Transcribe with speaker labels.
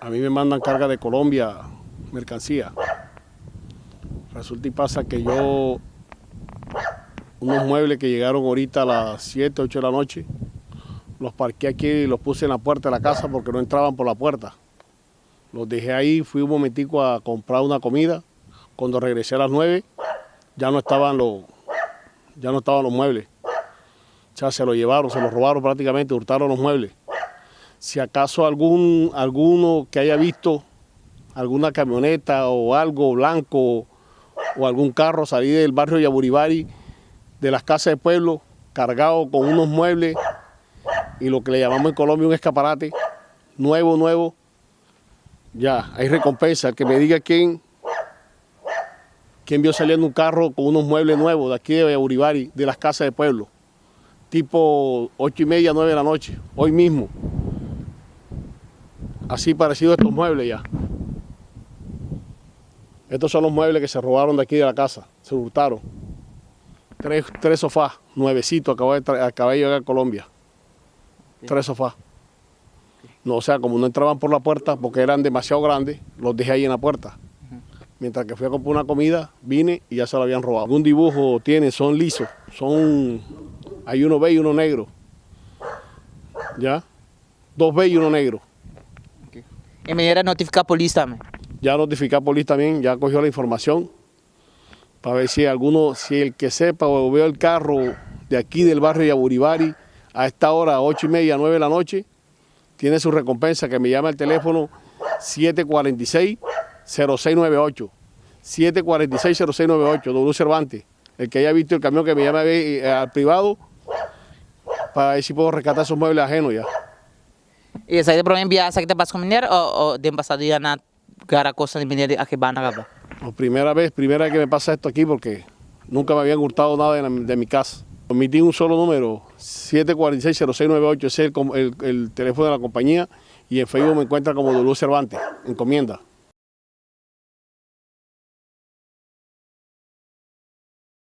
Speaker 1: A mí me mandan carga de Colombia, mercancía. Resulta y pasa que unos muebles que llegaron ahorita a las 7, 8 de la noche, los parqué aquí y los puse en la puerta de la casa porque no entraban por la puerta. Los dejé ahí, fui un momentico a comprar una comida. Cuando regresé a las 9, ya no estaban los muebles. O sea, se los llevaron, se los robaron prácticamente, hurtaron los muebles. Si acaso alguno que haya visto alguna camioneta o algo blanco o algún carro salir del barrio Yaburibari, de las casas de pueblo, cargado con unos muebles y lo que le llamamos en Colombia un escaparate, nuevo, ya, hay recompensa. El que me diga quién vio saliendo un carro con unos muebles nuevos de aquí de Yaburibari, de las casas de pueblo, tipo 8:30, 9 de la noche, hoy mismo. Así parecido a estos muebles ya. Estos son los muebles que se robaron de aquí de la casa, se hurtaron. Tres sofás, nuevecitos, acabé de llegar a Colombia. 3 sofás. No, o sea, como no entraban por la puerta porque eran demasiado grandes, los dejé ahí en la puerta. Mientras que fui a comprar una comida, vine y ya se lo habían robado. Algún dibujo tienen, son lisos, hay uno beige y uno negro. ¿Ya? 2 beige y uno negro.
Speaker 2: ¿Y me iba a notificar a policía también?
Speaker 1: Ya notifiqué a policía también, ya cogió la información para ver si el que sepa o veo el carro de aquí del barrio Yaburibari a esta hora, 8:30, 9 de la noche, tiene su recompensa, que me llama al teléfono 746-0698. 746-0698, W Cervantes. El que haya visto el camión que me llama al privado, para ver si puedo rescatar esos muebles ajenos ya.
Speaker 2: ¿Y esa es el biasa que te vas a comer o de pasado ya na gara cosa de venir aquí van a acabar?
Speaker 1: Primera vez que me pasa esto aquí porque nunca me habían hurtado nada de mi casa. Omití un solo número, 746-0698, ese es el teléfono de la compañía, y en Facebook me encuentra como W Cervantes, encomienda.